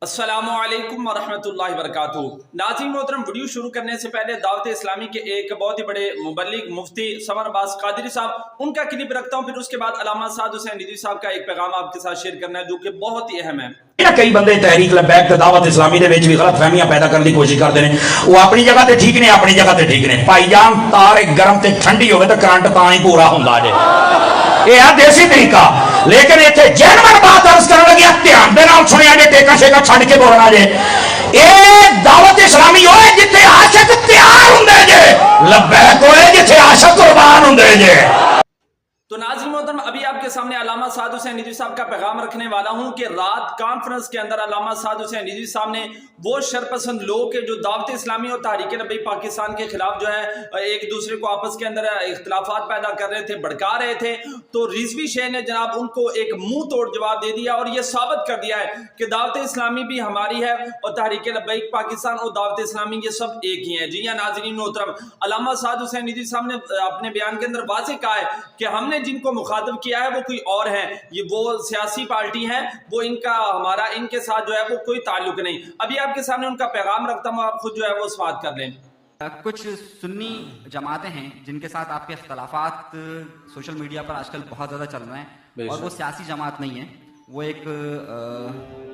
अस्सलामुअलैकुम वरहमतुल्लाहि वबरकातुहू। नाज़रीन मोहतरम, वीडियो शुरू करने से पहले दावत इस्लामी के एक बहुत ही बड़े मुबल्लिग मुफ्ती समर अब्बास कादरी साहब, उनका क्लिप रखता हूँ, फिर उसके बाद अल्लामा साद हुसैन रिजवी साहब का एक पैगाम आपके साथ शेयर करना है जो कि बहुत ही अहम है। कई बंदे तहरीक लबैक ते दावत इस्लामी दे विच भी गलत फहमियां पैदा करने की कोशिश करते हैं। वो अपनी जगह ते ठीक ने, अपनी जगह ते ठीक ने। भाईजान तार गर्म ते ठंडी होवे तो करंट तां ही पूरा हुंदा जे। ये है देसी तरीका। लेकिन इत्थे जेनवन बात अर्ज करन लगे, ध्यान दे नाल सुनिया जे, टेका शेका छड्ड के बोलना जे। ए दावत इस्लामी होए जिथे आशिक तैयार हुंदे जे, लबैक होए जिथे आशिक कुर्बान हुंदे जे। तो नाज़रीन मोहतरम, अभी आपके सामने अल्लामा साद हुसैन रिजवी साहब का पैगाम रखने वाला हूं कि रात कॉन्फ्रेंस के अंदर अल्लामा साद हुसैन रिजवी साहब ने वो शरपसंद लोग के जो दावत इस्लामी और तहरीक नबी पाकिस्तान के खिलाफ जो है एक दूसरे को आपस के अंदर इख्तलाफात पैदा कर रहे थे, भड़का रहे थे, तो रिजवी शेख ने जनाब उनको एक मुंह तोड़ जवाब दे दिया और ये साबित कर दिया है कि दावत इस्लामी भी हमारी है और तहरीक नबी पाकिस्तान और दावत इस्लामी ये सब एक ही है। जी हाँ नाज़रीन मोहतरम, अल्लामा साद हुसैन रिजवी साहब ने अपने बयान के अंदर वाज़ेह कहा है कि हमने जिनको मुखातब किया है वो कोई और है, ये वो सियासी पार्टी है, वो इनका हमारा इनके साथ जो है वो कोई ताल्लुक नहीं। अभी आपके सामने उनका पैगाम रखता हूँ, आप खुद जो है वो समाअत कर लें। कुछ सुन्नी जमातें हैं जिनके साथ आपके इख्तलाफात सोशल मीडिया पर आजकल बहुत ज़्यादा चल रहे हैं, और वो सियासी जमात नहीं है, वो एक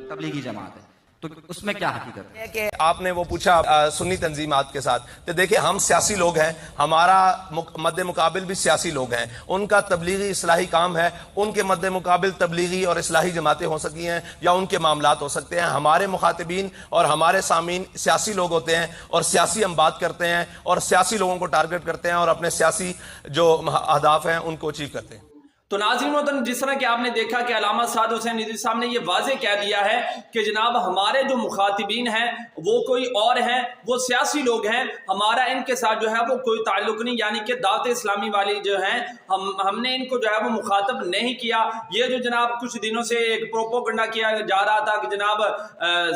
तबलीगी जमात है। तो उसमें क्या हकीकत है कि आपने वो पूछा सुन्नी तंजीमात के साथ, तो देखिए हम सियासी लोग हैं, हमारा मद्दे मुकाबिल भी सियासी लोग हैं, उनका तबलीगी इस्लाही काम है, उनके मद्दे मुकाबिल तबलीगी और इस्लाही जमातें हो सकती हैं या उनके मामलात हो सकते हैं। हमारे मुखातिबीन और हमारे सामीन सियासी लोग होते हैं और सियासी हम बात करते हैं और सियासी लोगों को टारगेट करते हैं और अपने सियासी जो अहदाफ हैं उनको अचीव करते हैं। तो नाज़रीन मोहतरम, जिस तरह कि आपने देखा कि अल्लामा साद हुसैन रिजवी साहब ने ये वाज़ेह कह दिया है कि जनाब हमारे जो मुखातिबीन हैं वो कोई और हैं, वो सियासी लोग हैं, हमारा इनके साथ जो है वो कोई ताल्लुक नहीं, यानी कि दावत इस्लामी वाली जो हैं हमने इनको जो है वो मुखातब नहीं किया। ये जो जनाब कुछ दिनों से एक प्रोपोगंडा किया जा रहा था कि जनाब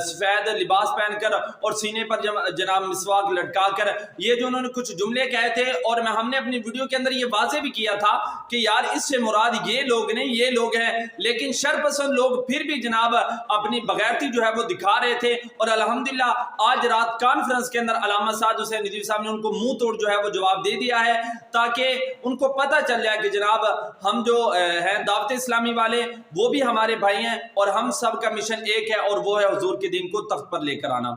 सफ़ेद लिबास पहनकर और सीने पर जनाब मिसवाक लटका कर ये जो उन्होंने कुछ जुमले कहे थे, और हमने अपनी वीडियो के अंदर ये वाज़ेह भी किया था कि यार इससे ये लोग नहीं, ये लोग हैं, लेकिन शरपसंद लोग फिर भी जनाब अपनी बगैरती जो है वो दिखा रहे थे। और अल्हम्दुलिल्लाह आज रात कॉन्फ्रेंस के अंदर अल्लामा साद हुसैन रिजवी साहब ने उनको मुंह तोड़ जो है वो जवाब दे दिया है, ताकि उनको पता चल जाए कि जनाब हम जो हैं दावत इस्लामी वाले वो भी हमारे भाई हैं और हम सब का मिशन एक है और वो है हुजूर के दीन को तख्त पर लेकर आना।